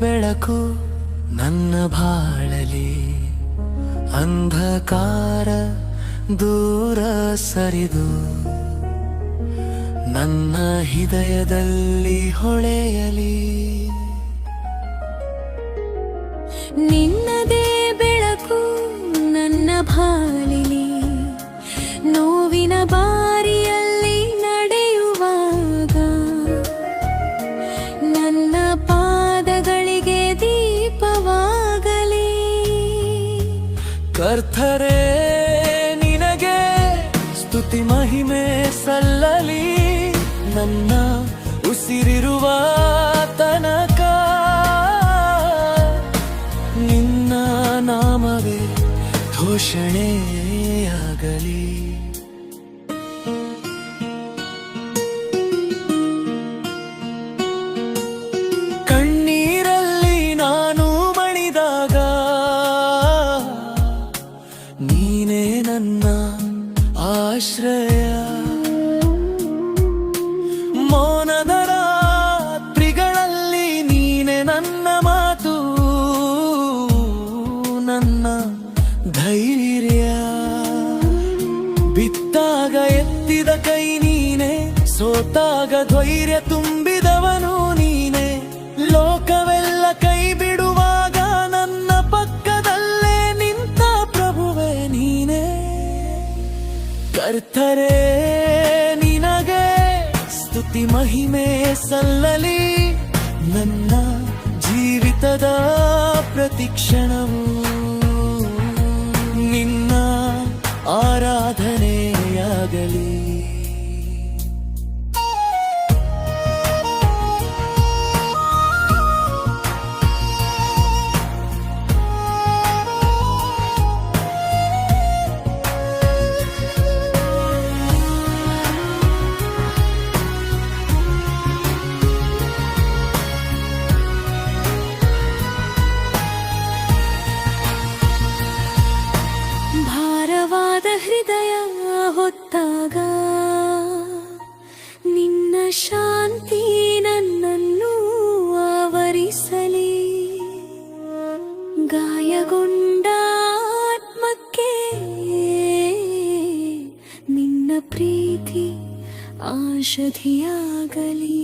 ಬೆಳಕು ನನ್ನ ಬಾಳಲಿ, ಅಂಧಕಾರ ದೂರ ಸರಿದು ನನ್ನ ಹೃದಯದಲ್ಲಿ ಹೊಳೆಯಲಿ. ನಿನ್ನದೇ ಬೆಳಕು ನನ್ನ ಬಾಳಿಲಿ, ನೋವಿನ ಬಾರಿಯಲ್ಲಿ ನಡೆಯುವಾಗ ನನ್ನ ಪಾದಗಳಿಗೆ ದೀಪವಾಗಲಿ. ಕರ್ತರೇ ನಿನಗೆ ಸ್ತುತಿ ಮಹಿಮೆ ಸಲ್ಲಲಿ, ನನ್ನ ಉಸಿರಿರುವ ತನಕ ನಿನ್ನ ನಾಮವೇ ಘೋಷಣೆಯಾಗಲಿ. ಕಣ್ಣೀರಲ್ಲಿ ನಾನು ಮಣಿದಾಗ ನೀನೇ ನನ್ನ ಆಶ್ರಯ. ಮೌನದ ರಾತ್ರಿಗಳಲ್ಲಿ ನೀನೆ ನನ್ನ ಮಾತು, ನನ್ನ ಧೈರ್ಯ. ಬಿತ್ತಾಗ ಎತ್ತಿದ ಕೈ ನೀನೆ, ಸೋತಾಗ ಧೈರ್ಯ ತುಂಬಿದವನು ನೀನೆ. ಲೋಕವೆಲ್ಲ ಕೈ ಬಿಡುವಾಗ ನನ್ನ ಪಕ್ಕದಲ್ಲೇ ನಿಂತ ಪ್ರಭುವೆ ನೀನೆ. ಕರ್ತರೇ ನಿನಗೆ ಸ್ತುತಿ ಮಹಿಮೆ ಸಲ್ಲಲಿ, ನನ್ನ ಜೀವಿತದ ಪ್ರತಿಕ್ಷಣವು ನಿನ್ನ ಆರಾಧನೆಯಾಗಲಿ. ಭಾರವಾದ ಹೃದಯ ಹೊತ್ತಾಗ ನಿನ್ನ ಶಾಂತಿ ನನ್ನನ್ನು ಆವರಿಸಲಿ. ಗಾಯಗೊಂಡ ಆತ್ಮಕ್ಕೆ ನಿನ್ನ ಪ್ರೀತಿ ಔಷಧಿಯಾಗಲಿ.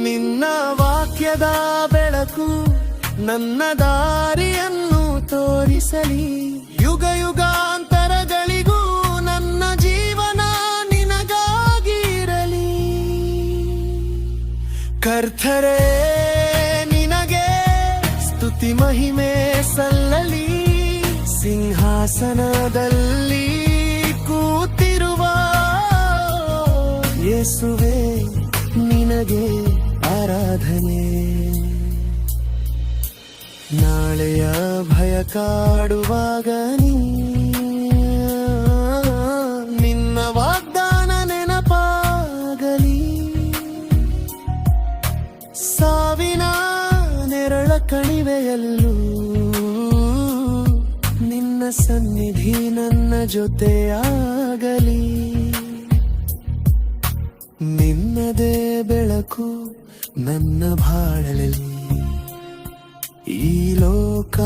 ನಿನ್ನ ವಾಕ್ಯದ ಬೆಳಕು ನನ್ನ ದಾರಿಯನ್ನು ತೋರಿಸಲಿ. ಯುಗ ಯುಗಾಂತರಗಳಿಗೂ ನನ್ನ ಜೀವನ ನಿನಗಾಗಿರಲಿ. ಕರ್ತರೇ ನಿನಗೆ ಸ್ತುತಿ ಮಹಿಮೆ ಸಲ್ಲಲಿ, ಸಿಂಹಾಸನದಲ್ಲಿ ಕೂತಿರುವ ಯೇಸುವೇ ನಿನಗೆ ಆರಾಧನೆ. ನಾಳೆಯ ಭಯ ಕಾಡುವಾಗ ನಿನ್ನ ವಾಗ್ದಾನ ನೆನಪಾಗಲಿ. ಸಾವಿನ ನೆರಳ ಕಣಿವೆಯಲ್ಲೂ ನಿನ್ನ ಸನ್ನಿಧಿ ನನ್ನ ಜೊತೆಯಾಗಲಿ. ನಿನ್ನದೇ ಬೆಳಕು ನನ್ನ ಬಾಳಲಿ, ಈ ಲೋಕ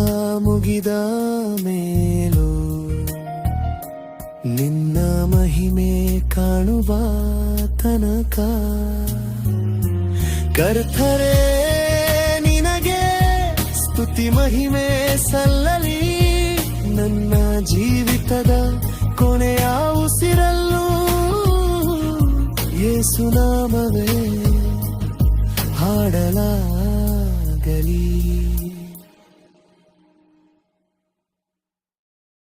ಮುಗಿದ ಮೇಲೂ ನಿನ್ನ ಮಹಿಮೆ ಕಾಣುವ ತನಕ. ಕರ್ತರೇ ನಿನಗೆ ಸ್ತುತಿ ಮಹಿಮೆ ಸಲ್ಲಲಿ, ನನ್ನ ಜೀವಿತದ ಕೊನೆಯ ಉಸಿರಲ್ಲೂ ಯೇಸು ನಾಮವೇ ಹಾಡಲಾಗಲಿ.